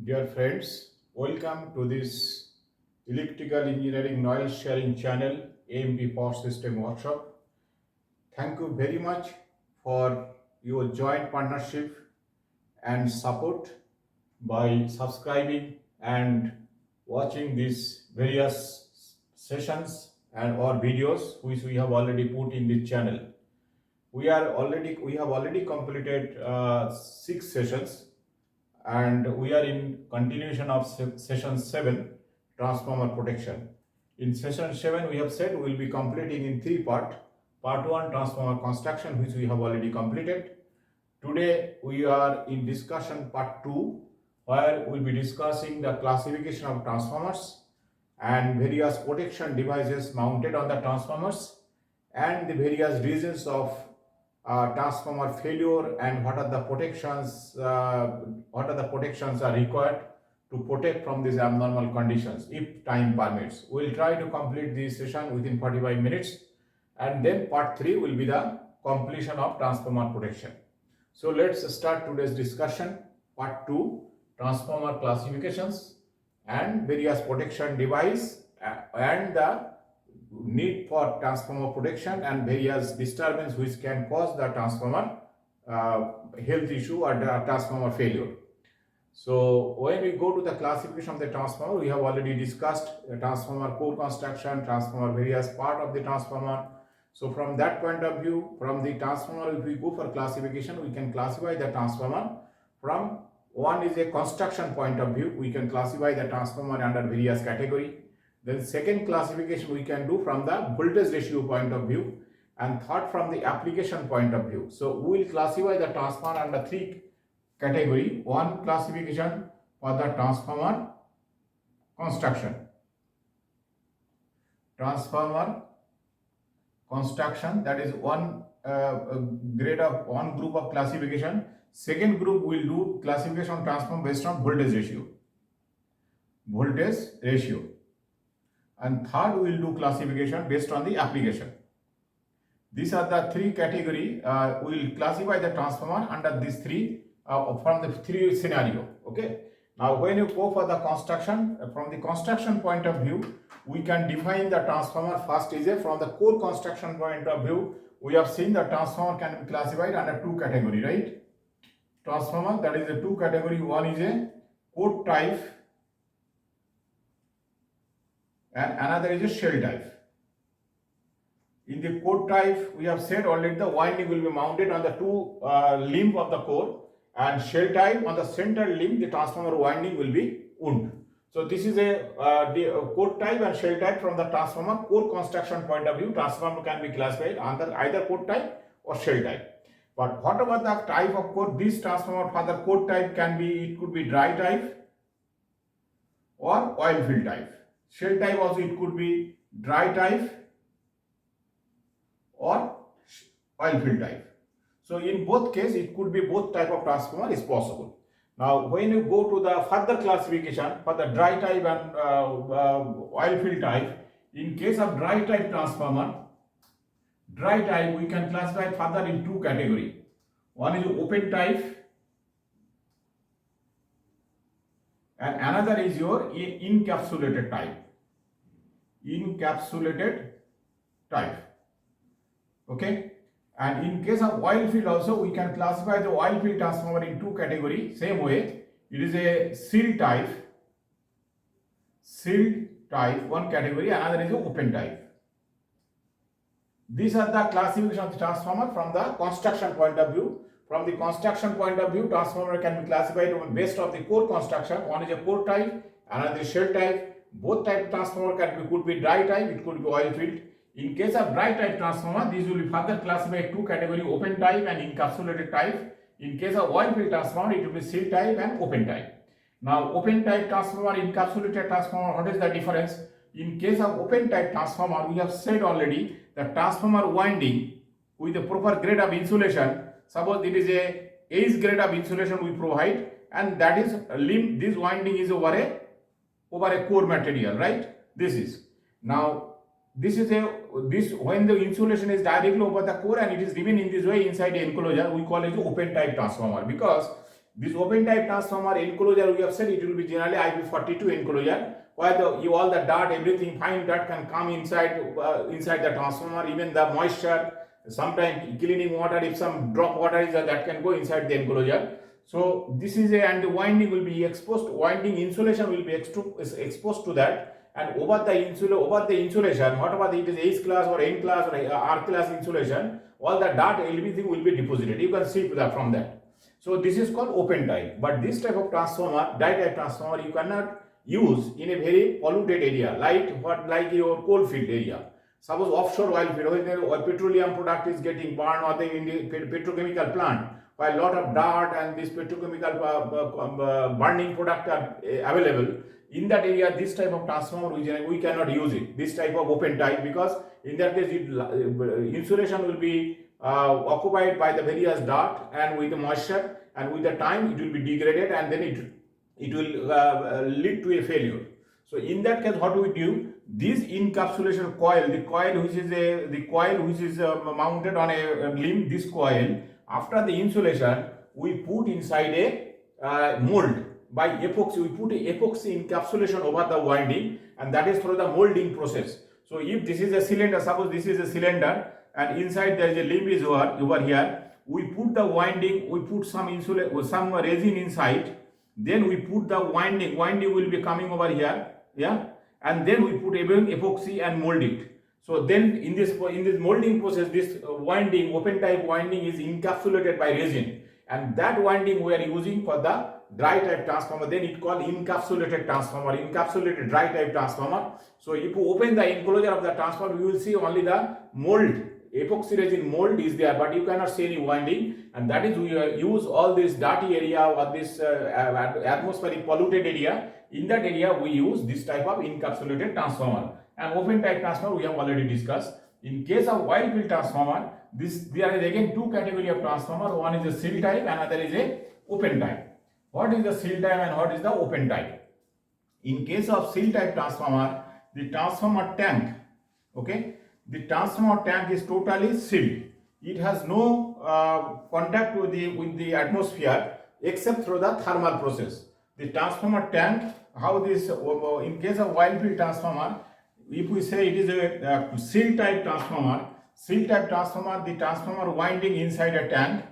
Dear friends, welcome to this Electrical Engineering Knowledge Sharing Channel AMP Power System Workshop. Thank you very much for your joint partnership and support by subscribing and watching these various sessions and or videos which we have already put in this channel. We have already completed 6 sessions and we are in continuation of session 7, transformer protection. In session 7 we have said we will be completing in 3 parts. Part 1, transformer construction, which we have already completed. Today we are in discussion part 2, where we will be discussing the classification of transformers and various protection devices mounted on the transformers and the various reasons of transformer failure and what are the protections are required to protect from these abnormal conditions if time permits. We will try to complete this session within 45 minutes, and then part 3 will be the completion of transformer protection. So let's start today's discussion. Part 2, transformer classifications and various protection device and the need for transformer protection and various disturbance which can cause the transformer health issue or the transformer failure. So when we go to the classification of the transformer, we have already discussed the transformer core construction, transformer various part of the transformer. So from that point of view, from the transformer, if we go for classification, we can classify the transformer from one is a construction point of view. We can classify the transformer under various category. Then second classification we can do from the voltage ratio point of view, and third from the application point of view. So we will classify the transformer under 3 category. One classification for the transformer construction. Transformer construction, that is one group of classification. Second group will do classification of transformer based on voltage ratio. And third we will do classification based on the application. These are the 3 category. We will classify the transformer under these 3 from the 3 scenario. Okay. Now when you go for the construction, from the construction point of view, we can define the transformer. First is from the core construction point of view, we have seen the transformer can be classified under 2 category, right? Transformer, that is the 2 category. One is a core type and another is a shell type. In the core type, we have said already the winding will be mounted on the 2 limb of the core, and shell type on the center limb, the transformer winding will be wound. So this is a core type and shell type from the transformer core construction point of view. Transformer can be classified under either core type or shell type. But whatever the type of core, this transformer for the core type can be, it could be dry type or oil field type. Shell type also it could be dry type or oil field type. So in both cases, it could be both type of transformer is possible. Now when you go to the further classification for the dry type and oil field type, in case of dry type transformer, dry type we can classify further in 2 category. One is open type and another is your encapsulated type. Okay. And in case of oil field also, we can classify the oil field transformer in 2 category. Same way, it is a sealed type, one category, another is open type. These are the classification of the transformer from the construction point of view. From the construction point of view, transformer can be classified based on the core construction. One is a core type, another is shell type. Both type of transformer could be dry type, it could be oil field. In case of dry type transformer, these will be further classified 2 category, open type and encapsulated type. In case of oil field transformer, it will be sealed type and open type. Now open type transformer, encapsulated transformer, what is the difference? In case of open type transformer, we have said already the transformer winding with the proper grade of insulation. Suppose it is a H grade of insulation we provide, and that is limb, this winding is over a core material, right? This is now when the insulation is directly over the core and it is given in this way inside the enclosure, we call it open type transformer, because This open type transformer enclosure, we have said it will be generally IP42 enclosure, where all the dart, everything, fine dart can come inside the transformer, even the moisture, sometimes cleaning water, if some drop water is there, that can go inside the enclosure. So this is and the winding will be exposed, winding insulation will be exposed to that, and over the insulation, whatever it is H class or N class or R class insulation, all the dart, everything will be deposited. You can see that from that. So this is called open type. But this type of transformer, dye type transformer, you cannot use in a very polluted area, like your coal field area. Suppose offshore oil field, where petroleum product is getting burned, or in the petrochemical plant, where a lot of dart and this petrochemical burning product are available. In that area, this type of transformer we cannot use it. This type of open type, because in that case, insulation will be occupied by the various dart and with the moisture, and with the time it will be degraded, and then it will lead to a failure. So in that case, what do we do? This encapsulation coil, the coil which is mounted on a limb, this coil, after the insulation, we put inside a mold by epoxy. We put a epoxy encapsulation over the winding, and that is through the molding process. So if this is a cylinder, suppose this is a cylinder, and inside there is a limb is over here, we put the winding, we put some resin inside, then we put the winding will be coming over here, yeah, and then we put even epoxy and mold it. So then in this molding process, this winding, open type winding, is encapsulated by resin, and that winding we are using for the dry type transformer. Then it called encapsulated transformer, encapsulated dry type transformer. So if you open the enclosure of the transformer, you will see only the mold, epoxy resin mold is there, but you cannot see any winding, and that is we use all this dirty area or this atmospheric polluted area. In that area, we use this type of encapsulated transformer. And open type transformer we have already discussed. In case of oil field transformer, there is again two category of transformer. One is a seal type, another is a open type. What is the seal type and what is the open type? In case of seal type transformer, the transformer tank, okay, the transformer tank is totally sealed. It has no contact with the atmosphere except through the thermal process. The transformer tank, how this, in case of oil field transformer, if we say it is a seal type transformer, the transformer winding inside a tank.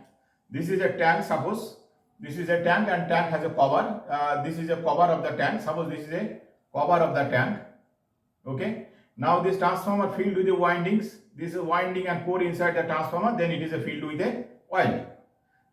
This is a tank, suppose this is a tank, and tank has a cover. This is a cover of the tank. Suppose this is a cover of the tank. Okay. Now this transformer filled with the windings. This is winding and core inside the transformer. Then it is a filled with a oil.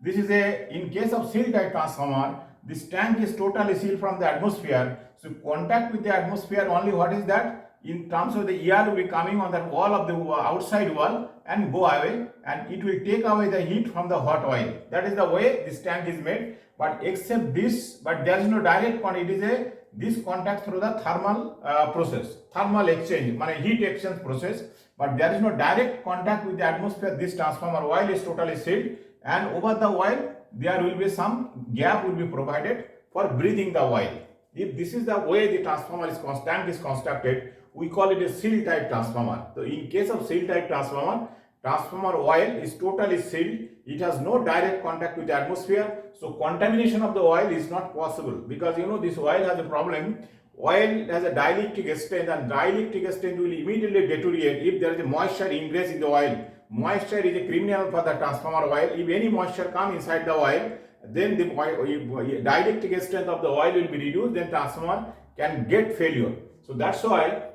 This is in case of seal type transformer, this tank is totally sealed from the atmosphere. So contact with the atmosphere only, what is that? In terms of the air will be coming on the wall of the outside wall and go away, and it will take away the heat from the hot oil. That is the way this tank is made. But except this, but there is no direct contact. It is this contact through the thermal process, thermal exchange, heat exchange process. But there is no direct contact with the atmosphere. This transformer oil is totally sealed, and over the oil there will be some gap will be provided for breathing the oil. If this is the way the transformer tank is constructed, we call it a seal type transformer. So in case of seal type transformer, transformer oil is totally sealed. It has no direct contact with the atmosphere. So contamination of the oil is not possible, because this oil has a problem. Oil has a dielectric strength, and dielectric strength will immediately deteriorate if there is a moisture ingress in the oil. Moisture is a criminal for the transformer oil. If any moisture comes inside the oil, then the dielectric strength of the oil will be reduced, then transformer can get failure. So that's why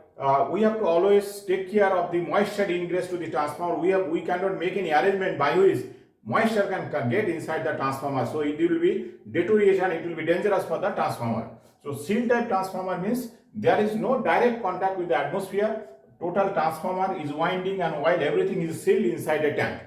we have to always take care of the moisture ingress to the transformer. We cannot make any arrangement by which moisture can get inside the transformer. So it will be deterioration, it will be dangerous for the transformer. So seal type transformer means there is no direct contact with the atmosphere. Total transformer is winding and oil, everything is sealed inside a tank.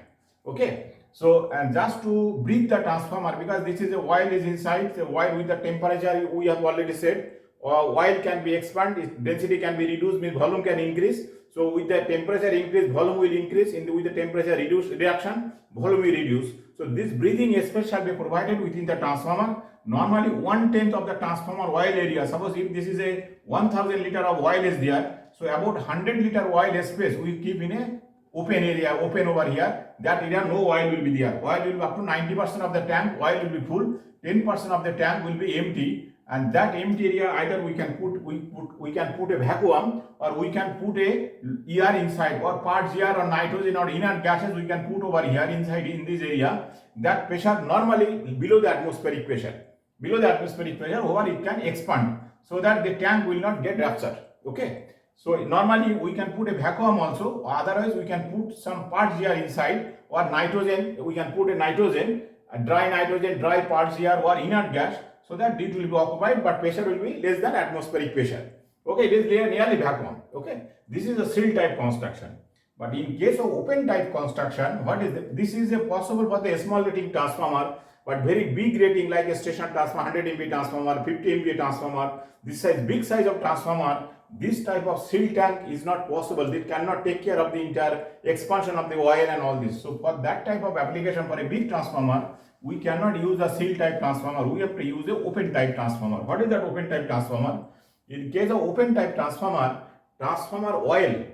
Okay. So, and just to breathe the transformer, because this is a oil is inside, the oil with the temperature we have already said, oil can be expanded, density can be reduced, means volume can increase. So with the temperature increase, volume will increase. With the temperature reduction, volume will reduce. So this breathing space shall be provided within the transformer. Normally 1/10 of the transformer oil area. Suppose if this is a 1000 liter of oil is there, so about 100 liter oil space we keep in a open area, open over here, that area no oil will be there. Oil will be up to 90% of the tank, oil will be full, 10% of the tank will be empty, and that empty area either we can put a vacuum, or we can put a air inside, or parts air or nitrogen or inert gases we can put over here inside in this area. That pressure normally below the atmospheric pressure. Below the atmospheric pressure, over it can expand so that the tank will not get ruptured. Okay. So normally we can put a vacuum also, otherwise we can put some parts here inside, or nitrogen, we can put a nitrogen, dry parts here, or inert gas, so that it will be occupied but pressure will be less than atmospheric pressure. Okay, it is nearly vacuum. Okay, this is a seal type construction. But in case of open type construction, what is this is a possible for the small rating transformer, but very big rating like a station transformer, 100 MV transformer, 50 MV transformer, this size, big size of transformer, this type of seal tank is not possible. It cannot take care of the entire expansion of the oil and all this. So for that type of application, for a big transformer, we cannot use a seal type transformer. We have to use a open type transformer. What is that open type transformer? In case of open type transformer, transformer oil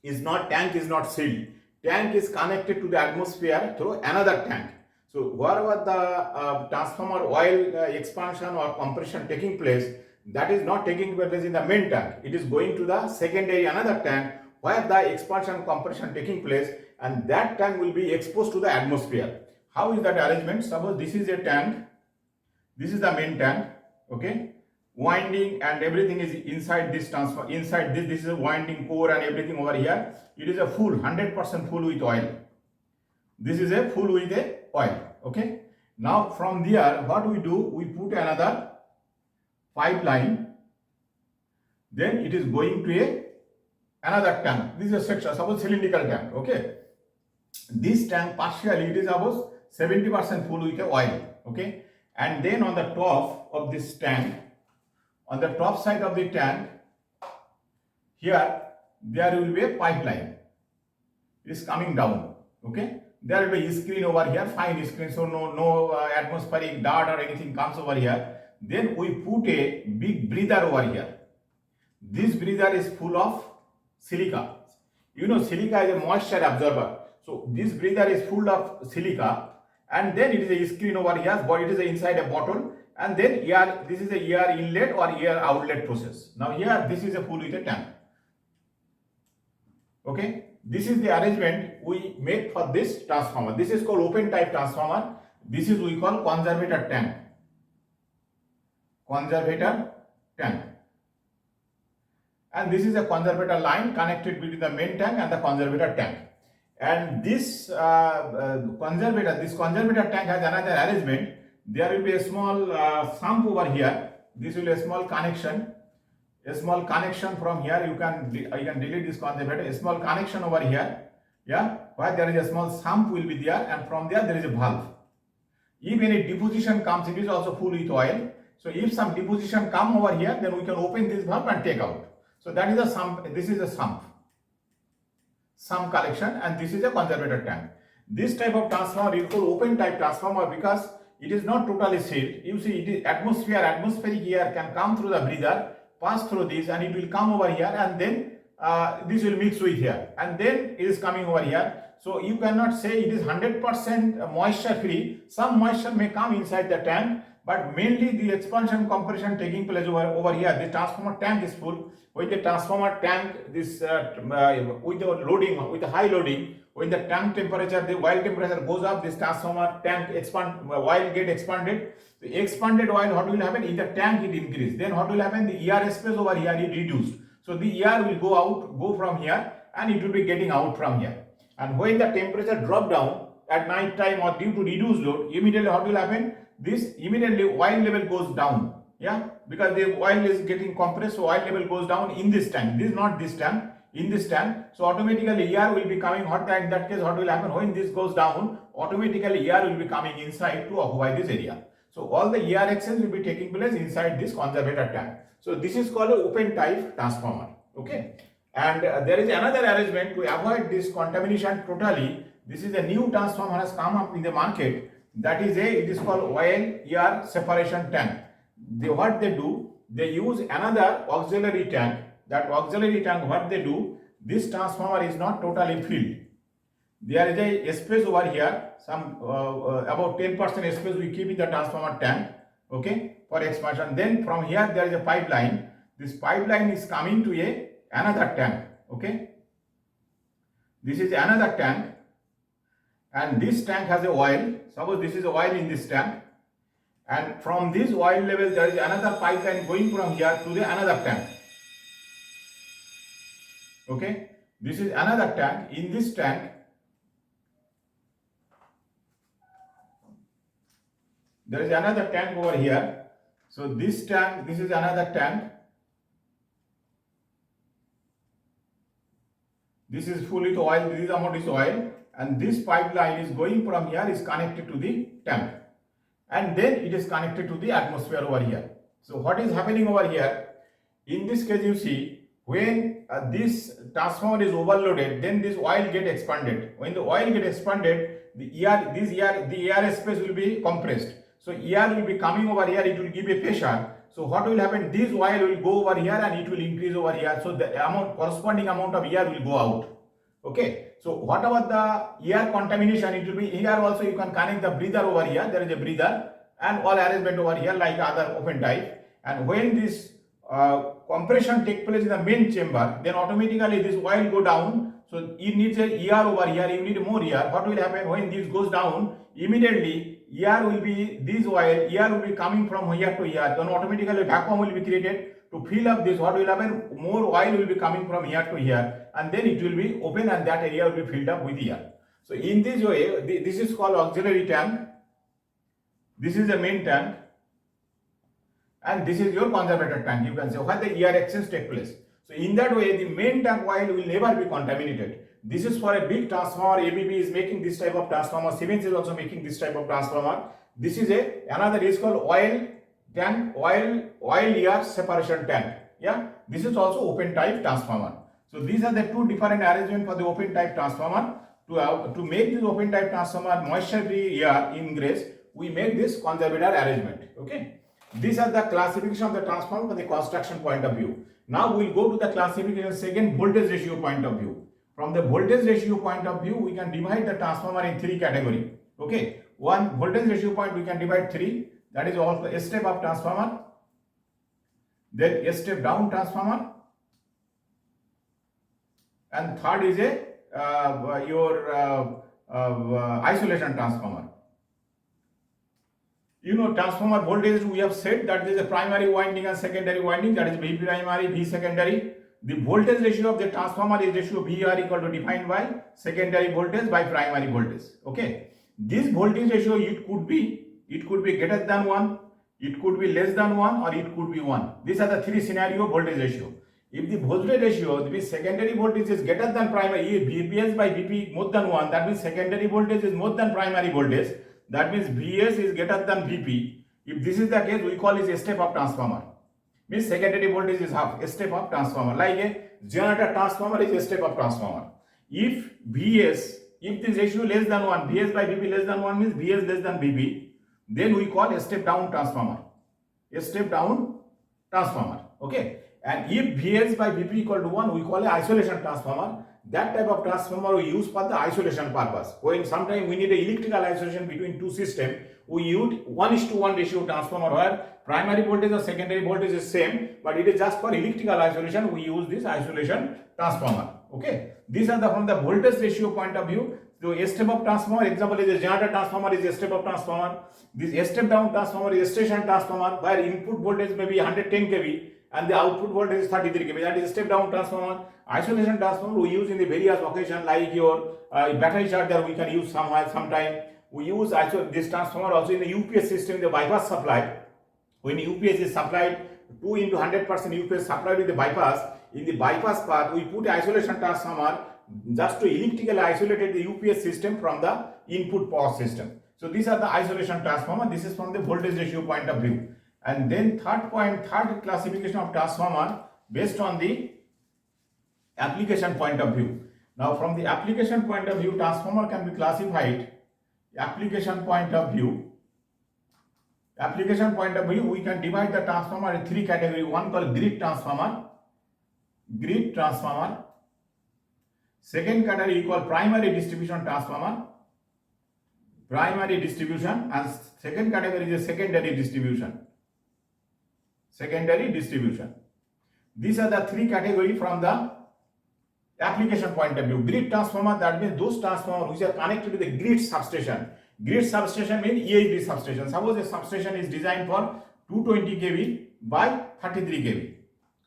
is not, tank is not sealed. Tank is connected to the atmosphere through another tank. So wherever the transformer oil expansion or compression taking place, that is not taking place in the main tank. It is going to the secondary another tank where the expansion compression taking place, and that tank will be exposed to the atmosphere. How is that arrangement? Suppose this is a tank, this is the main tank, okay, winding and everything is inside this transformer, inside this is a winding core and everything over here. It is a full 100% full with oil. This is a full with a oil. Okay, now from there what we do, we put another pipeline, then it is going to another tank. This is a section, suppose cylindrical tank. Okay, this tank partially it is about 70% full with oil. Okay, and then on the top of this tank, on the top side of the tank, here there will be a pipeline. It is coming down. Okay, there will be a screen over here, fine screen, so no atmospheric dart or anything comes over here. Then we put a big breather over here. This breather is full of silica. You know, silica is a moisture absorber. So this breather is full of silica, and then it is a screen over here, but it is inside a bottle, and then here this is a air inlet or air outlet process. Now here this is a full with a tank. Okay, this is the arrangement we make for this transformer. This is called open type transformer. This is we call conservator tank. Conservator tank, and this is a conservator line connected between the main tank and the conservator tank. And this conservator tank has another arrangement. There will be a small sump over here. This will be a small connection. A small connection from here. You can delete this conservator. A small connection over here. Yeah, where there is a small sump will be there, and from there is a valve. If any deposition comes, it is also full with oil. So if some deposition come over here, then we can open this valve and take out. So that is a sump. This is a sump collection, and this is a conservator tank. This type of transformer is called open type transformer because it is not totally sealed. You see, it is atmospheric air can come through the breather, pass through this, and it will come over here, and then this will mix with here, and then it is coming over here. So you cannot say it is 100% moisture free. Some moisture may come inside the tank, but mainly the expansion compression taking place over here. The transformer tank is full. With the transformer tank, this with the loading, with the high loading, when the tank temperature, the oil temperature goes up, this transformer tank oil get expanded. The expanded oil, what will happen? In the tank it increase. Then what will happen? The air space over here is reduced. So the air will go from here, and it will be getting out from here. And when the temperature drop down at night time or due to reduced load, immediately what will happen? This immediately oil level goes down. Yeah, because the oil is getting compressed, so oil level goes down in this tank. This is not this tank, in this tank. So automatically air will be coming hot. In that case, what will happen? When this goes down, automatically air will be coming inside to occupy this area. So all the air exchange will be taking place inside this conservator tank. So this is called an open type transformer. Okay, and there is another arrangement to avoid this contamination totally. This is a new transformer has come up in the market. That is it is called oil air separation tank. What they do, they use another auxiliary tank. That auxiliary tank, what they do, this transformer is not totally filled. There is a space over here, some about 10% space we keep in the transformer tank, okay, for expansion. Then from here there is a pipeline. This pipeline is coming to another tank, okay. This is another tank, and this tank has a oil. Suppose this is oil in this tank, and from this oil level there is another pipeline going from here to the another tank, okay. This is another tank. In this tank there is another tank over here. So this tank, this is another tank. This is full with oil, this amount is oil, and this pipeline is going from here, is connected to the tank, and then it is connected to the atmosphere over here. So what is happening over here? In this case, you see, when this transformer is overloaded, then this oil get expanded. When the oil get expanded, the air space will be compressed. So air will be coming over here, it will give a pressure. So what will happen? This oil will go over here and it will increase over here. So the corresponding amount of air will go out. Okay. So what about the air contamination? It will be here also. You can connect the breather over here. There is a breather and all arrangement over here like other open type. And when this compression take place in the main chamber, then automatically this oil go down. So it needs a air over here. You need more air. What will happen when this goes down? Immediately air will be, this oil, air will be coming from here to here. Then automatically vacuum will be created to fill up this. What will happen? More oil will be coming from here to here, and then it will be open and that area will be filled up with air. So in this way, this is called auxiliary tank. This is the main tank, and this is your conservator tank. You can say where the air exchange take place. So in that way, the main tank oil will never be contaminated. This is for a big transformer. ABB is making this type of transformer. Siemens is also making this type of transformer. This is another is called oil tank, oil air separation tank. Yeah, this is also open type transformer. So these are the two different arrangements for the open type transformer. To make this open type transformer moisture free air ingress, we make this conservator arrangement. Okay, these are the classification of the transformer from the construction point of view. Now we will go to the classification second voltage ratio point of view. From the voltage ratio point of view, we can divide the transformer in three categories. Okay, one voltage ratio point we can divide three. That is also a step up transformer, then a step down transformer, and third is your isolation transformer. You know, transformer voltage we have said that there is a primary winding and secondary winding, that is V primary, V secondary. The voltage ratio of the transformer is ratio VR equal to defined by secondary voltage by primary voltage. Okay, this voltage ratio it could be greater than 1, it could be less than 1, or it could be 1. These are the three scenario voltage ratio. If the voltage ratio, the secondary voltage is greater than primary, VPS by VP more than 1, that means secondary voltage is more than primary voltage. That means VS is greater than VP. If this is the case, we call it a step up transformer. Means secondary voltage is half, a step up transformer. Like a generator transformer is a step up transformer. If VS, if this ratio less than 1, VS by VP less than 1 means VS less than VP, then we call a step down transformer. A step down transformer. Okay. And if VS by VP equal to 1, we call a isolation transformer. That type of transformer we use for the isolation purpose. When sometimes we need a electrical isolation between two systems, we use 1:1 ratio transformer where primary voltage or secondary voltage is same, but it is just for electrical isolation. We use this isolation transformer. Okay, these are from the voltage ratio point of view. So a step up transformer, example is a generator transformer is a step up transformer. This a step down transformer is a station transformer where input voltage may be 110 kV and the output voltage is 33 kV. That is a step down transformer. Isolation transformer we use in the various occasions like your battery charger we can use sometime. We use this transformer also in the UPS system, the bypass supply. When UPS is supplied, 2 into 100% UPS supplied with the bypass, in the bypass path we put isolation transformer just to electrically isolate the UPS system from the input power system. So these are the isolation transformer. This is from the voltage ratio point of view. And then third classification of transformer based on the application point of view. Now from the application point of view, transformer can be classified. Application point of view, we can divide the transformer in three categories. One called grid transformer, Second category we call primary distribution transformer. Primary distribution, and second category is a secondary distribution. Secondary distribution. These are the three categories from the application point of view. Grid transformer, that means those transformers which are connected to the grid substation. Grid substation means EHV substation. Suppose a substation is designed for 220 kV by 33 kV.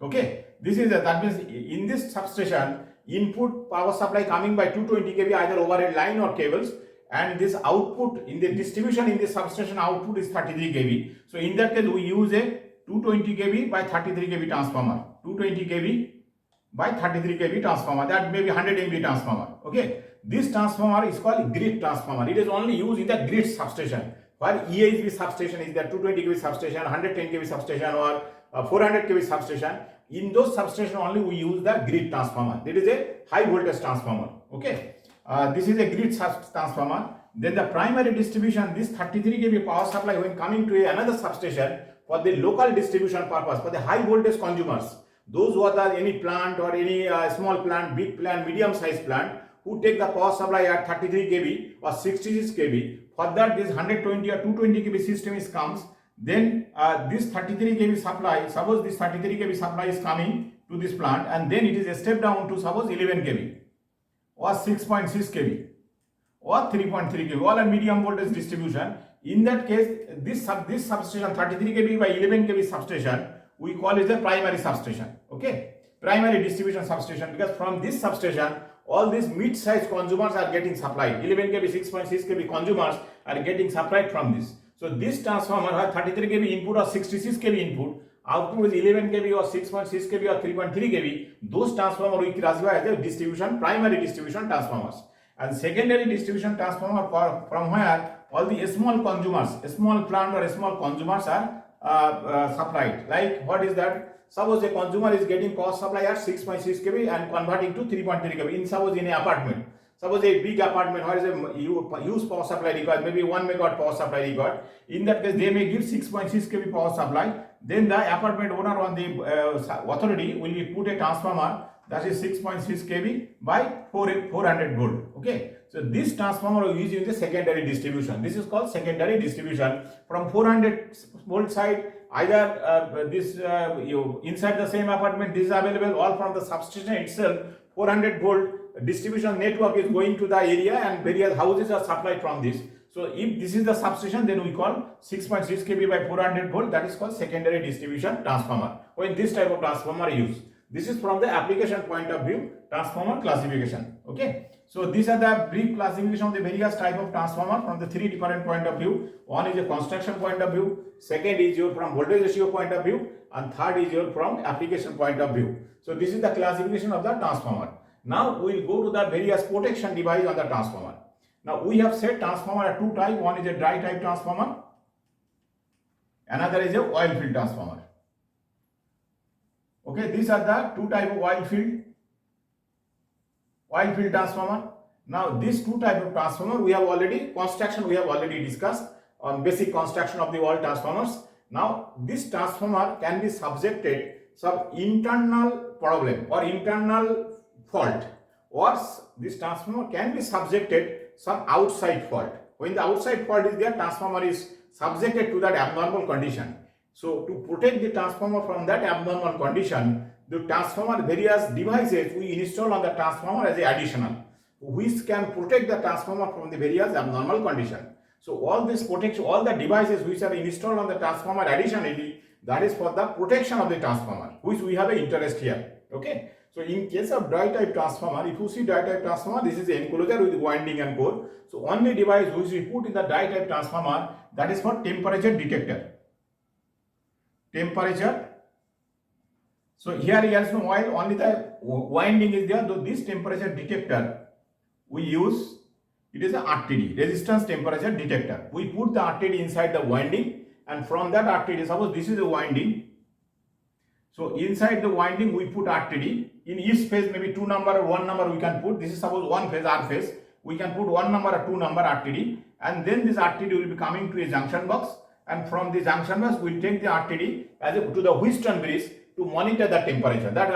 Okay, this is that means in this substation input power supply coming by 220 kV either overhead line or cables, and this output in the distribution in the substation output is 33 kV. So in that case we use a 220 kV by 33 kV transformer. 220 kV by 33 kV transformer, that may be 100 MV transformer. Okay, this transformer is called grid transformer. It is only used in the grid substation. While EHV substation is there 220 kV substation, 110 kV substation or 400 kV substation. In those substation only we use the grid transformer. That is a high voltage transformer. Okay, this is a grid transformer. Then the primary distribution, this 33 kV power supply when coming to another substation for the local distribution purpose, for the high voltage consumers, those who are the any plant or any small plant, big plant, medium sized plant, who take the power supply at 33 kV or 66 kV, for that this 120 or 220 kV system is comes, then this 33 kV supply, suppose this 33 kV supply is coming to this plant, and then it is a step down to suppose 11 kV or 6.6 kV or 3.3 kV, all are medium voltage distribution. In that case, this substation 33 kV by 11 kV substation, we call it the primary substation. Okay, primary distribution substation, because from this substation all these mid-sized consumers are getting supplied. 11 kV, 6.6 kV consumers are getting supplied from this. So this transformer has 33 kV input or 66 kV input, output is 11 kV or 6.6 kV or 3.3 kV. Those transformers we classify as a distribution, primary distribution transformers. And secondary distribution transformer from where all the small consumers, small plant or small consumers are supplied. Like what is that? Suppose a consumer is getting power supply at 6.6 kV and converting to 3.3 kV. In suppose in an apartment, suppose a big apartment where is a huge power supply required, maybe 1 megawatt power supply required. In that case, they may give 6.6 kV power supply. Then the apartment owner on the authority will be put a transformer that is 6.6 kV by 400 volt. Okay, so this transformer is used in the secondary distribution. This is called secondary distribution. From 400 volt side, either inside the same apartment this is available, or from the substation itself 400 volt distribution network is going to the area and various houses are supplied from this. So if this is the substation, then we call 6.6 kV by 400 volt, that is called secondary distribution transformer. When this type of transformer is used, this is from the application point of view, transformer classification. Okay, so these are the brief classification of the various type of transformer from the three different point of view. One is a construction point of view, second is your from voltage ratio point of view, and third is your from application point of view. So this is the classification of the transformer. Now we will go to the various protection device on the transformer. Now we have said transformer are two types. One is a dry type transformer, another is a oil field transformer. Okay, these are the two type of oil field transformer. Now these two type of transformer we have already discussed on basic construction of the oil transformers. Now this transformer can be subjected some internal problem or internal fault, or this transformer can be subjected some outside fault. When the outside fault is there, transformer is subjected to that abnormal condition. So to protect the transformer from that abnormal condition, the transformer various devices we install on the transformer as a additional, which can protect the transformer from the various abnormal condition. So all this protection, all the devices which are installed on the transformer additionally, that is for the protection of the transformer, which we have an interest here. Okay. So in case of dry type transformer, if you see dry type transformer, this is the enclosure with winding and core. So only device which we put in the dry type transformer, that is for temperature detector. Temperature. So here is no oil, only the winding is there. So this temperature detector we use, it is a RTD, resistance temperature detector. We put the RTD inside the winding, and from that RTD, suppose this is a winding. So inside the winding we put RTD. In each phase maybe 2 number or 1 number we can put. This is suppose one phase R phase. We can put 1 number or 2 number RTD, and then this RTD will be coming to a junction box, and from the junction box we will take the RTD as to the Wheatstone bridge to monitor the temperature. That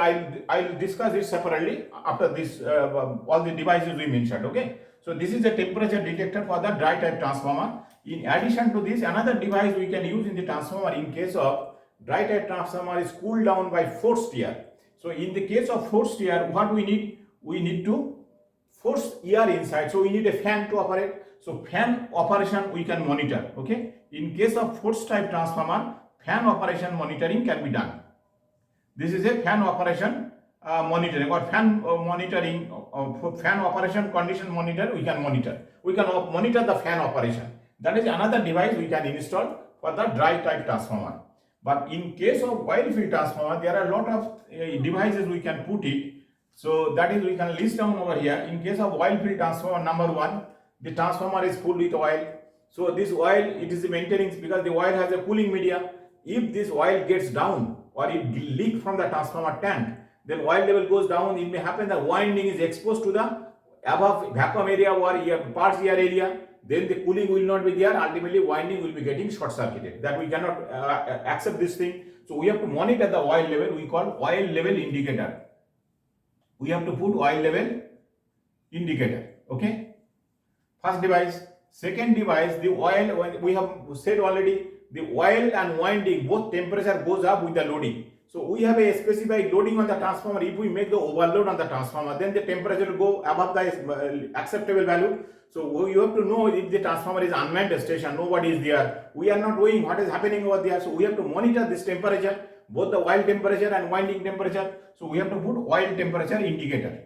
I'll discuss it separately after this all the devices we mentioned. Okay, so this is a temperature detector for the dry type transformer. In addition to this, another device we can use in the transformer in case of dry type transformer is cooled down by forced air. So in the case of forced air, what we need? We need to force air inside. So we need a fan to operate. So fan operation we can monitor. Okay. In case of forced type transformer, fan operation monitoring can be done. This is a fan operation monitoring or fan monitoring, fan operation condition monitor we can monitor. We can monitor the fan operation. That is another device we can install for the dry type transformer. But in case of oil field transformer, there are a lot of devices we can put it. So that is we can list down over here. In case of oil field transformer, number one, the transformer is full with oil. So this oil, it is maintaining because the oil has a cooling media. If this oil gets down or it leaks from the transformer tank, then oil level goes down. It may happen that winding is exposed to the above vacuum area or parts air area. Then the cooling will not be there. Ultimately, winding will be getting short circuited. That we cannot accept this thing. So we have to monitor the oil level. We call oil level indicator. We have to put oil level indicator. Okay. First device. Second device, the oil. When we have said already, the oil and winding both temperature goes up with the loading. So we have a specified loading on the transformer. If we make the overload on the transformer, then the temperature will go above the acceptable value. So you have to know if the transformer is unmanned station, nobody is there. We are not knowing what is happening over there. So we have to monitor this temperature, both the oil temperature and winding temperature. So we have to put oil temperature indicator.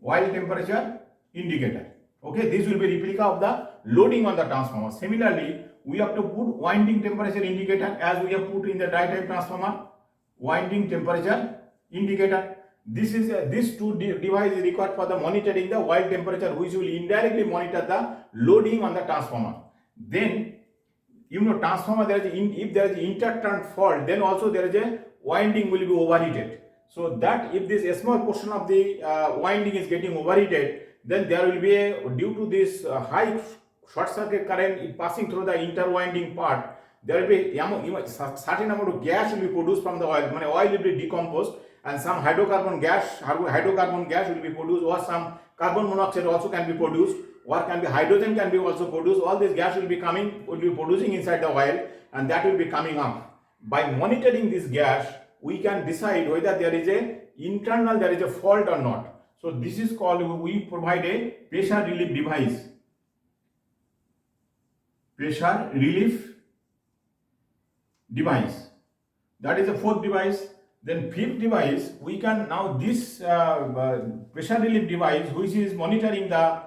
Oil temperature indicator. Okay, this will be replica of the loading on the transformer. Similarly, we have to put winding temperature indicator as we have put in the dry type transformer. Winding temperature indicator. This is these two devices required for the monitoring the oil temperature, which will indirectly monitor the loading on the transformer. Then, transformer if there is intercurrent fault, then also there is a winding will be overheated. So that if this small portion of the winding is getting overheated, then there will be due to this high short circuit current passing through the interwinding part, there will be certain amount of gas will be produced from the oil. Oil will be decomposed, and some hydrocarbon gas will be produced, or some carbon monoxide also can be produced, or can be hydrogen can be also produced. All this gas will be producing inside the oil, and that will be coming up. By monitoring this gas, we can decide whether there is a fault or not. So this is called, we provide a pressure relief device. Pressure relief device. That is the fourth device. Then fifth device, we can now this pressure relief device, which is monitoring the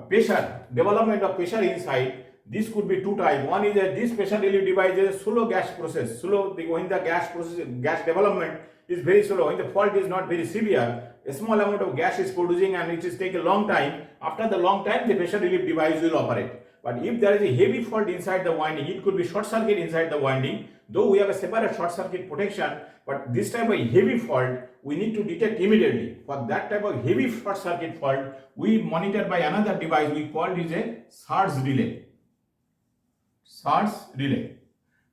pressure, development of pressure inside. This could be two types. One is that this pressure relief device is a slow gas process. When the gas development is very slow, when the fault is not very severe, a small amount of gas is producing and it is take a long time. After the long time, the pressure relief device will operate. But if there is a heavy fault inside the winding, it could be short circuit inside the winding. Though we have a separate short circuit protection, but this type of heavy fault we need to detect immediately. For that type of heavy short circuit fault, we monitor by another device we call it a surge relay. Surge relay.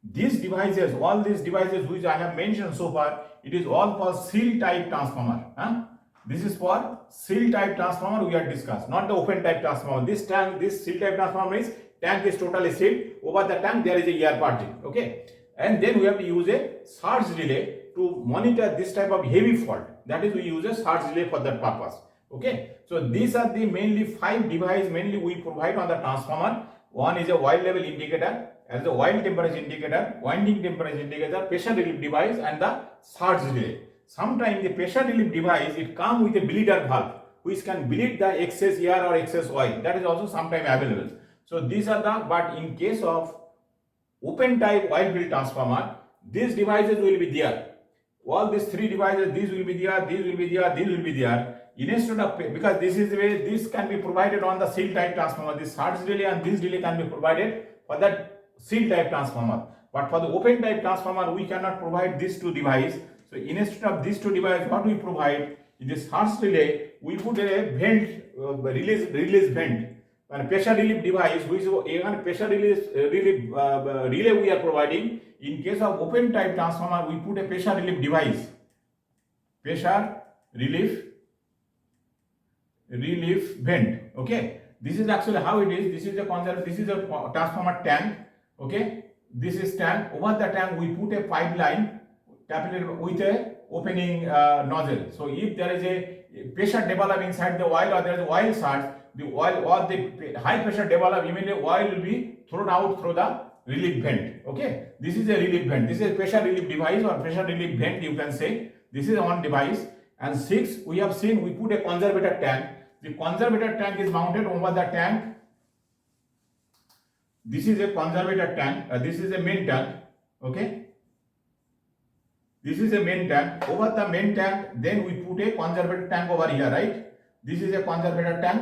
These devices, all these devices which I have mentioned so far, it is all for seal type transformer. This is for seal type transformer we have discussed, not the open type transformer. This seal type transformer is tank is totally sealed. Over the tank there is a air parting. Okay, and then we have to use a surge relay to monitor this type of heavy fault. That is, we use a surge relay for that purpose. Okay, so these are the mainly 5 devices mainly we provide on the transformer. One is a oil level indicator, as the oil temperature indicator, winding temperature indicator, pressure relief device, and the surge relay. Sometimes the pressure relief device, it comes with a bleeder valve which can bleed the excess air or excess oil. That is also sometimes available. So these are the, but in case of open type oil field transformer, these devices will be there. All these 3 devices, these will be there, these will be there, these will be there. Instead of, because this is the way this can be provided on the seal type transformer, this surge relay and this relay can be provided for that seal type transformer. But for the open type transformer, we cannot provide these 2 devices. So instead of these 2 devices, what we provide in this surge relay, we put a vent, release vent. মানে pressure relief device which এখানে pressure relief relay we are providing. In case of open type transformer we put a pressure relief device, pressure relief vent. Okay, this is actually how it is. This is a concept, this is a transformer tank. Okay, this is tank. Over the tank we put a pipeline capillary with a opening nozzle. So if there is a pressure develop inside the oil or there is oil surge, the oil or the high pressure develop, immediately oil will be thrown out through the relief vent. Okay, this is a relief vent. This is a pressure relief device or pressure relief vent, you can say. This is one device. And 6, we have seen we put a conservator tank. The conservator tank is mounted over the tank. This is a conservator tank. This is a main tank. Okay, this is a main tank. Over the main tank, then we put a conservator tank over here, right? This is a conservator tank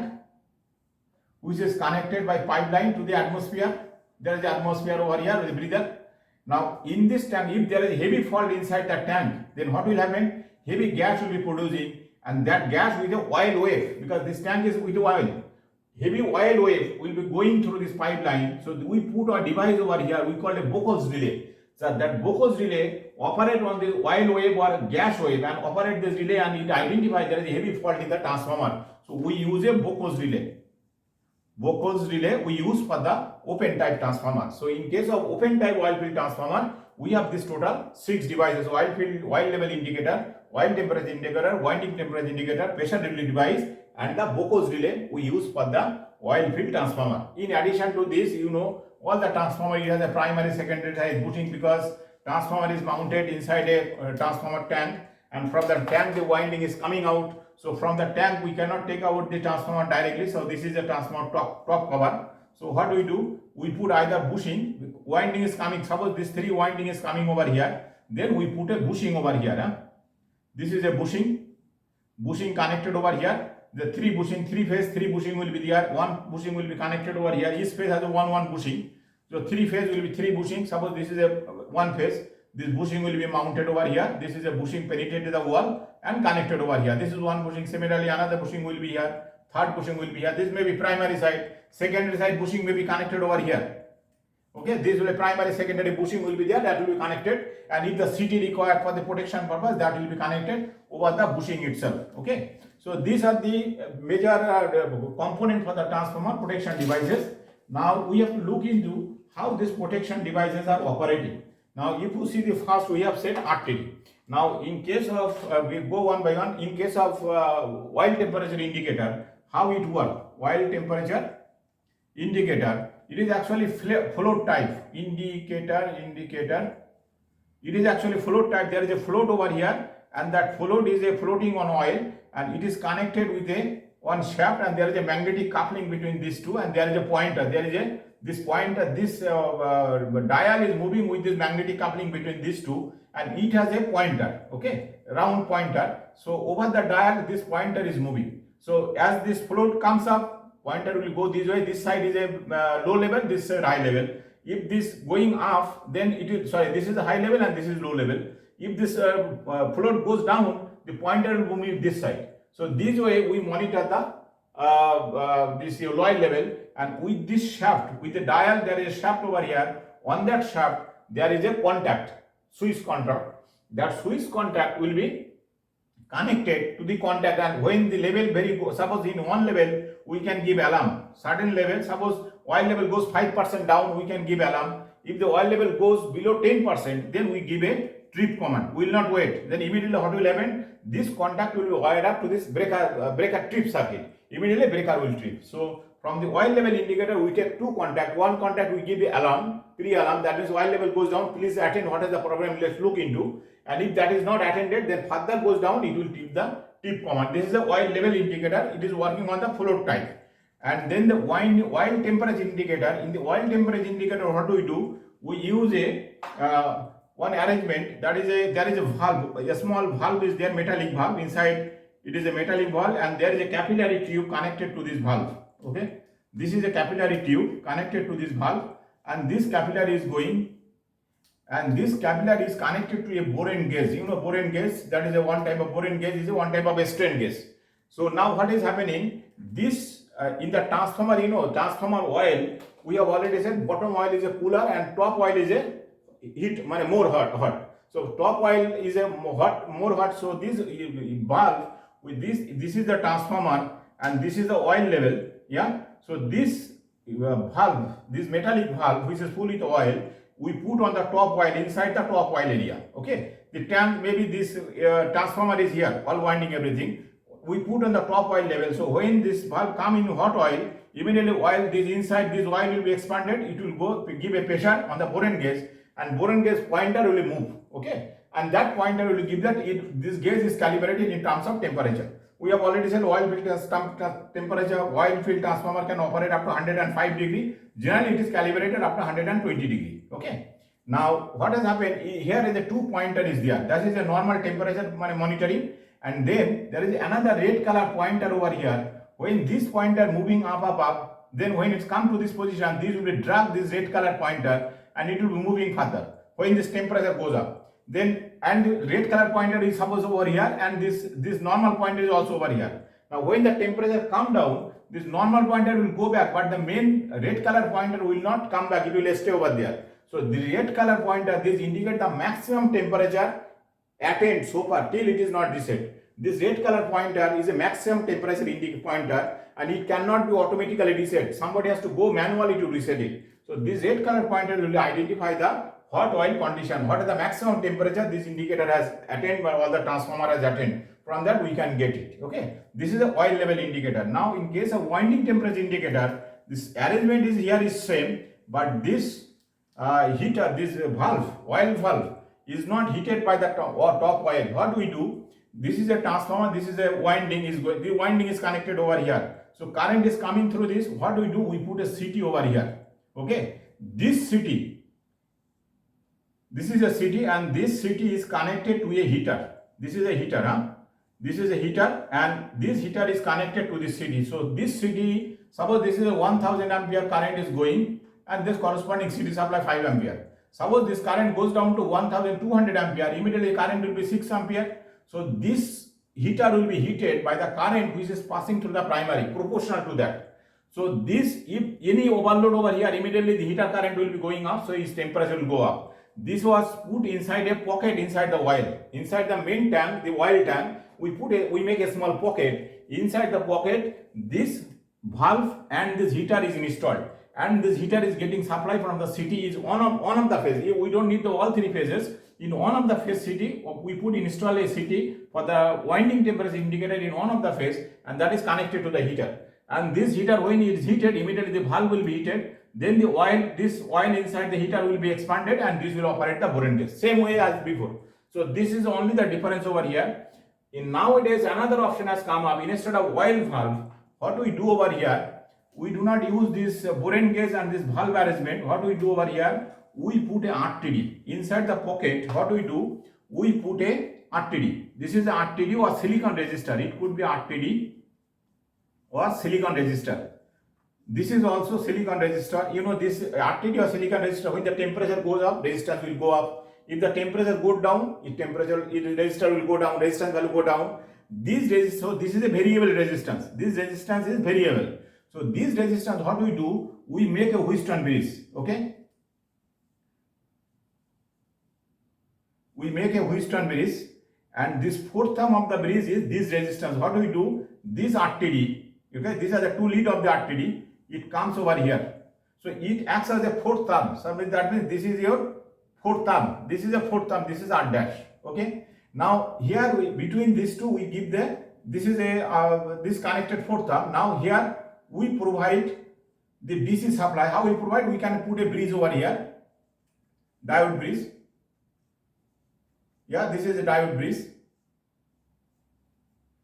which is connected by pipeline to the atmosphere. There is the atmosphere over here with the breather. Now in this tank, if there is heavy fault inside the tank, then what will happen? Heavy gas will be producing, and that gas with the oil wave, because this tank is with oil. Heavy oil wave will be going through this pipeline. So we put a device over here, we call it Bockel's relay. So that Bockel's relay operate on this oil wave or gas wave and operate this relay, and it identifies there is a heavy fault in the transformer. So we use a Bockel's relay. Bockel's relay we use for the open type transformer. So in case of open type oil field transformer, we have this total 6 devices: oil level indicator, oil temperature indicator, winding temperature indicator, pressure relief device, and the Bockel's relay we use for the oil field transformer. In addition to this, you know, all the transformer, it has a primary, secondary side bushing, because transformer is mounted inside a transformer tank, and from the tank the winding is coming out. So from the tank we cannot take out the transformer directly. So this is a transformer top cover. So what do? We put either bushing, winding is coming, suppose this 3 winding is coming over here, then we put a bushing over here. This is a bushing connected over here. The 3 bushing, 3 phase, 3 bushing will be there. 1 bushing will be connected over here. Each phase has a 1 bushing. So 3 phase will be 3 bushing. Suppose this is a 1 phase. This bushing will be mounted over here. This is a bushing penetrated the wall and connected over here. This is 1 bushing. Similarly, another bushing will be here. Third bushing will be here. This may be primary side. Secondary side bushing may be connected over here. Okay, this will be primary, secondary bushing will be there, that will be connected, and if the CT required for the protection purpose, that will be connected over the bushing itself. Okay, so these are the major component for the transformer protection devices. Now we have to look into how these protection devices are operating. Now if you see the first, we have said RTD. Now in case of we go one by one. In case of oil temperature indicator, how it works? Oil temperature indicator, it is actually float type indicator. It is actually float type. There is a float over here, and that float is a floating on oil, and it is connected with a one shaft, and there is a magnetic coupling between these two, and there is a pointer. There is a this pointer, this dial is moving with this magnetic coupling between these two, and it has a pointer. Okay, round pointer. So over the dial, this pointer is moving. So as this float comes up, pointer will go this way. This side is a low level, this side high level. If this going up, then it is, sorry, this is a high level and this is low level. If this float goes down, the pointer will move this side. So this way we monitor the this oil level, and with this shaft, with the dial, there is a shaft over here. On that shaft there is a contact, switch contact. That switch contact will be connected to the contact, and when the level suppose in one level we can give alarm. Certain level, suppose oil level goes 5% down, we can give alarm. If the oil level goes below 10%, then we give a trip command. We will not wait. Then immediately what will happen? This contact will be wired up to this breaker trip circuit. Immediately breaker will trip. So from the oil level indicator, we take 2 contact. One contact we give the alarm, pre-alarm. That means oil level goes down. Please attend. What is the problem? Let's look into. And if that is not attended, then further goes down. It will trip the trip command. This is the oil level indicator. It is working on the float type. And then the oil temperature indicator. In the oil temperature indicator, what do? We use a one arrangement. That is there is a valve. A small valve is there, metallic valve inside. It is a metallic valve, and there is a capillary tube connected to this valve. Okay, this is a capillary tube connected to this valve, and this capillary is going, and this capillary is connected to a Bohren gauge. You know Bohren gauge, that is a one type of Bohren gauge, is a one type of strain gauge. So now what is happening? This in the transformer, transformer oil, we have already said bottom oil is a cooler and top oil is a heat, more hot. So top oil is a more hot. So this valve with this is the transformer and this is the oil level. Yeah. So this valve, this metallic valve which is full with oil, we put on the top oil, inside the top oil area. Okay. The tank, maybe this transformer is here, all winding everything. We put on the top oil level. So when this valve come in hot oil, immediately oil, this inside this oil will be expanded. It will go give a pressure on the bore and gauge, and bore and gauge pointer will move. Okay, and that pointer will give that this gauge is calibrated in terms of temperature. We have already said oil field temperature, oil field transformer can operate up to 105 degree. Generally, it is calibrated up to 120 degree. Okay. Now, what has happened here is a 2 pointer is there. That is a normal temperature monitoring, and then there is another red color pointer over here. When this pointer moving up, then when it's come to this position, this will be drag this red color pointer and it will be moving further. When this temperature goes up, then and the red color pointer is suppose over here, and this normal pointer is also over here. Now, when the temperature come down, this normal pointer will go back, but the main red color pointer will not come back. It will stay over there. So the red color pointer, this indicates the maximum temperature attained so far till it is not reset. This red color pointer is a maximum temperature pointer and it cannot be automatically reset. Somebody has to go manually to reset it. So this red color pointer will identify the hot oil condition. What is the maximum temperature this indicator has attained by all the transformer has attained. From that we can get it. Okay. This is the oil level indicator. Now in case of winding temperature indicator, this arrangement is here is same, but this heater, this valve, oil valve is not heated by the top oil. What we do? This is a transformer, this is a winding, the winding is connected over here. So current is coming through this. What do? We put a CT over here. Okay. This CT, this is a CT and this CT is connected to a heater. This is a heater, This is a heater and this heater is connected to this CT. So this CT, suppose this is a 1000 ampere current is going and this corresponding CT supply 5 ampere. Suppose this current goes down to 1200 ampere, immediately current will be 6 ampere. So this heater will be heated by the current which is passing through the primary, proportional to that. So this, if any overload over here, immediately the heater current will be going up, so its temperature will go up. This was put inside a pocket inside the oil. Inside the main tank, the oil tank, we make a small pocket. Inside the pocket, this valve and this heater is installed. And this heater is getting supply from the CT is one of the phase. We don't need all three phases. In one of the phase CT, we install a CT for the winding temperature indicator in one of the phase, and that is connected to the heater. And this heater, when it is heated, immediately the valve will be heated. Then this oil inside the heater will be expanded, and this will operate the bore and gauge. Same way as before. So this is only the difference over here. In nowadays, another option has come up. Instead of oil valve, what do we do over here? We do not use this bore and gauge and this valve arrangement. What do we do over here? We put a RTD inside the pocket. What do we do? We put a RTD. This is a RTD or silicon resistor. It could be RTD or silicon resistor. This is also silicon resistor. You know, this RTD or silicon resistor, when the temperature goes up, resistance will go up. If the temperature goes down, resistor will go down, resistance will go down. So this is a variable resistance. This resistance is variable. So this resistance, what we do? We make a Wheatstone bridge. Okay. We make a Wheatstone bridge, and this fourth term of the bridge is this resistance. What do we do? This RTD, okay, these are the two lead of the RTD, it comes over here. So it acts as a fourth term. So that means this is your fourth term. This is a fourth term. This is R dash. Okay. Now here between these two we give this is a this connected fourth term. Now here we provide the DC supply. How we provide? We can put a bridge over here, diode bridge. Yeah, this is a diode bridge.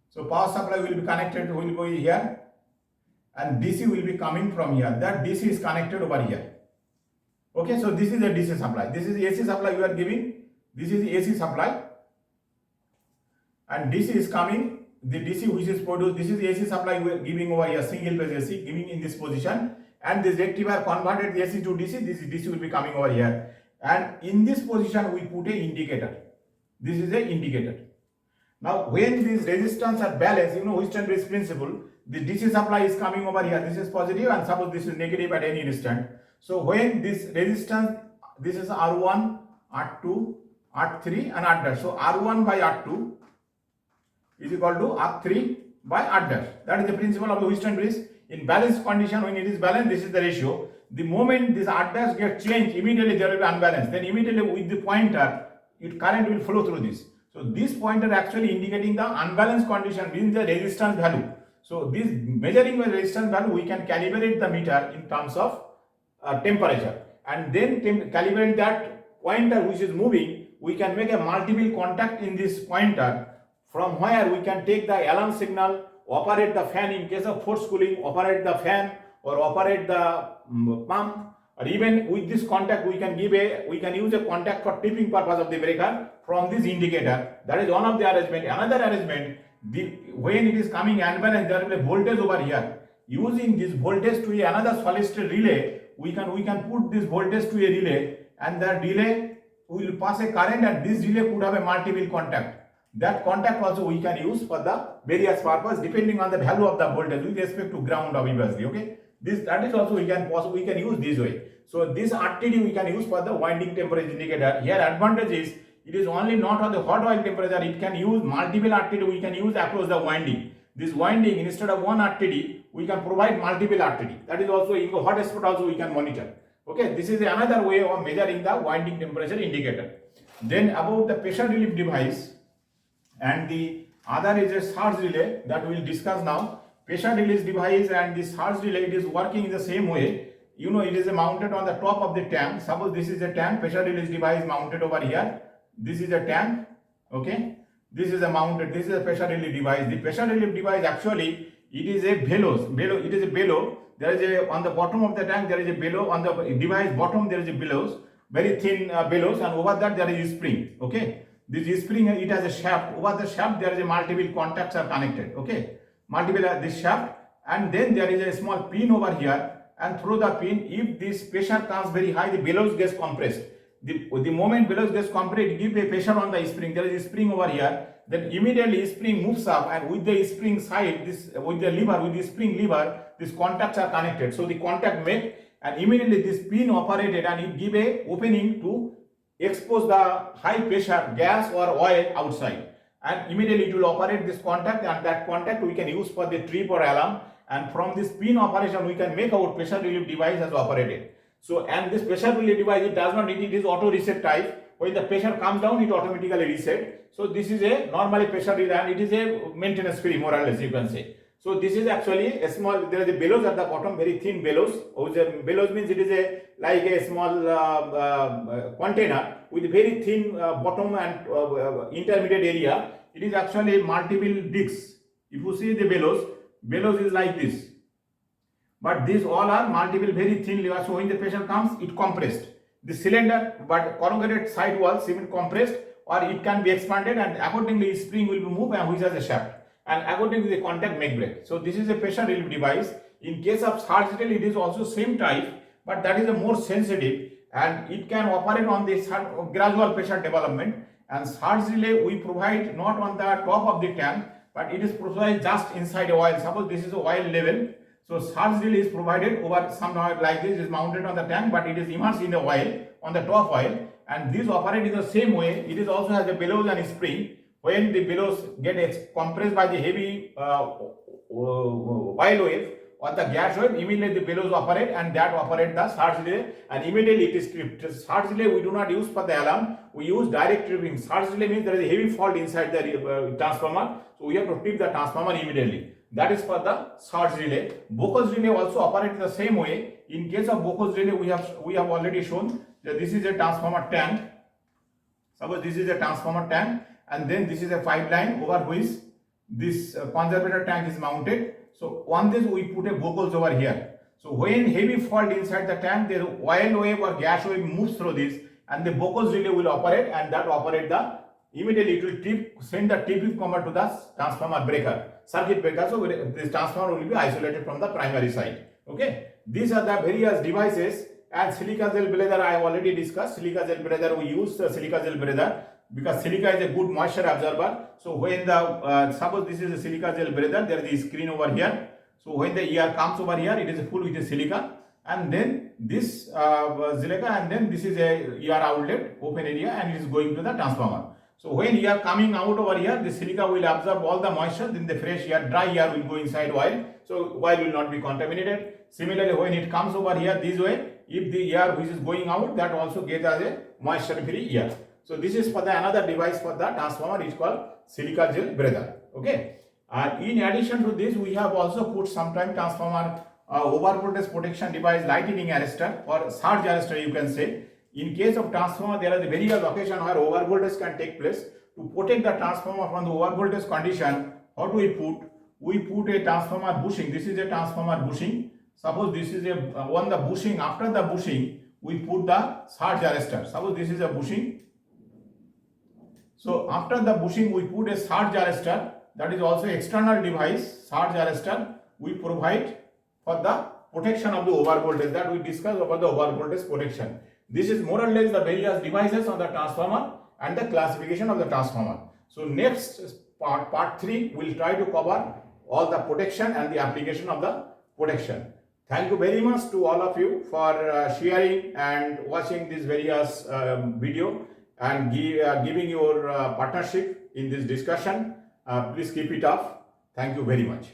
So power supply will be connected, will go here, and DC will be coming from here. That DC is connected over here. Okay, so this is a DC supply. This is the AC supply we are giving. This is the AC supply, and DC is coming. The DC which is produced, this is the AC supply we are giving over here, single phase AC, giving in this position, and this rectifier converted the AC to DC. This DC will be coming over here, and in this position we put a indicator. This is a indicator. Now when these resistance are balanced, you know Wheatstone bridge principle, the DC supply is coming over here. This is positive and suppose this is negative at any instant. So when this resistance, this is R1, R2, R3 and R dash. So R1 by R2 is equal to R3 by R dash. That is the principle of the Wheatstone bridge. In balanced condition, when it is balanced, this is the ratio. The moment this R dash gets changed, immediately there will be unbalance. Then immediately with the pointer, current will flow through this. So this pointer actually indicating the unbalanced condition means the resistance value. So this measuring the resistance value, we can calibrate the meter in terms of temperature, and then calibrate that pointer which is moving. We can make a multiple contact in this pointer, from where we can take the alarm signal, operate the fan in case of forced cooling, operate the fan or operate the pump, or even with this contact we can use a contact for tripping purpose of the breaker from this indicator. That is one of the arrangement. Another arrangement, when it is coming unbalanced, there will be voltage over here. Using this voltage to another solid state relay, we can put this voltage to a relay, and that relay will pass a current, and this relay could have a multiple contact. That contact also we can use for the various purpose depending on the value of the voltage with respect to ground obviously. Okay, that is also we can use this way. So this RTD we can use for the winding temperature indicator. Here advantage is it is only not on the hot oil temperature. It can use multiple RTD. We can use across the winding. This winding, instead of one RTD, we can provide multiple RTD. That is also in the hot spot also we can monitor. Okay, this is another way of measuring the winding temperature indicator. Then about the pressure relief device, and the other is a surge relay that we will discuss now. Pressure release device and this surge relay, it is working in the same way. You know, it is mounted on the top of the tank. Suppose this is a tank, pressure release device mounted over here. This is a tank. Okay, this is a pressure relief device. The pressure relief device actually it is a bellows. It is a bellow. There is a on the bottom of the tank there is a bellow. On the device bottom there is a bellows, very thin bellows, and over that there is a spring. Okay. This spring, it has a shaft. Over the shaft there is a multiple contacts are connected. Okay, this shaft, and then there is a small pin over here, and through the pin, if this pressure comes very high, the bellows gets compressed. The moment bellows gets compressed, it gives a pressure on the spring. There is a spring over here. Then immediately spring moves up, and with the spring side, with the spring lever, these contacts are connected. So the contact make, and immediately this pin operated, and it give a opening to expose the high pressure gas or oil outside, and immediately it will operate this contact, and that contact we can use for the trip or alarm, and from this pin operation we can make our pressure relief device as operated. So, and this pressure relief device, it does not need, it is auto reset type. When the pressure comes down, it automatically reset. So this is a normally pressure relief, and it is a maintenance free, more or less you can say. So this is actually a small, there is a bellows at the bottom, very thin bellows. Bellows means it is like a small container with very thin bottom and intermediate area. It is actually multiple discs. If you see the bellows is like this. But these all are multiple very thin layers. So when the pressure comes, it compressed. The cylinder, but corrugated side walls, even compressed, or it can be expanded, and accordingly spring will be moved, and which has a shaft. And according to the contact make break. So this is a pressure relief device. In case of surge relay, it is also same type, but that is a more sensitive, and it can operate on this gradual pressure development. And surge relay we provide not on the top of the tank, but it is provided just inside a oil. Suppose this is a oil level. So surge relay is provided over somehow like this, is mounted on the tank, but it is immersed in the oil on the top oil, and this operate in the same way. It is also has a bellows and a spring. When the bellows get compressed by the heavy oil wave or the gas wave, immediately the bellows operate, and that operate the surge relay, and immediately it is tripped. Surge relay we do not use for the alarm, we use direct tripping. Surge relay means there is a heavy fault inside the transformer, so we have to trip the transformer immediately. That is for the surge relay. Bocuse relay also operate in the same way. In case of Bocuse relay, we have already shown that this is a transformer tank. Suppose this is a transformer tank, and then this is a pipeline over which this conservator tank is mounted. So on this we put a Bocuse over here. So when heavy fault inside the tank, the oil wave or gas wave moves through this, and the Bocuse relay will operate, and that operate the immediately it will send the tripping command to the transformer breaker, circuit breaker. So this transformer will be isolated from the primary side. Okay, these are the various devices. And silica gel breather I have already discussed. Silica gel breather, we use the silica gel breather because silica is a good moisture absorber. So when the suppose this is a silica gel breather, there is a screen over here, So when the ER comes over here, it is full with the silica, and then this silica, and then this is a ER outlet, open area, and it is going to the transformer. So when ER coming out over here, the silica will absorb all the moisture, then the fresh air, dry air will go inside oil, so oil will not be contaminated. Similarly, when it comes over here this way, if the air which is going out, that also gets as a moisture free air. So this is for the another device for the transformer, is called silica gel breather. Okay. And in addition to this, we have also put sometime transformer over voltage protection device, lightning arrestor or surge arrestor, you can say. In case of transformer, there are the various occasions where over voltage can take place. To protect the transformer from the over voltage condition, what we put? We put a transformer bushing. This is a transformer bushing. Suppose this is a one the bushing. After the bushing, we put the surge arrestor. Suppose this is a bushing. So after the bushing, we put a surge arrestor. That is also external device, surge arrestor. We provide for the protection of the over voltage, that we discussed about the over voltage protection. This is more or less the various devices on the transformer and the classification of the transformer. So next part 3, will try to cover all the protection and the application of the protection. Thank you very much to all of you for sharing and watching this various video and giving your partnership in this discussion. Please keep it up. Thank you very much.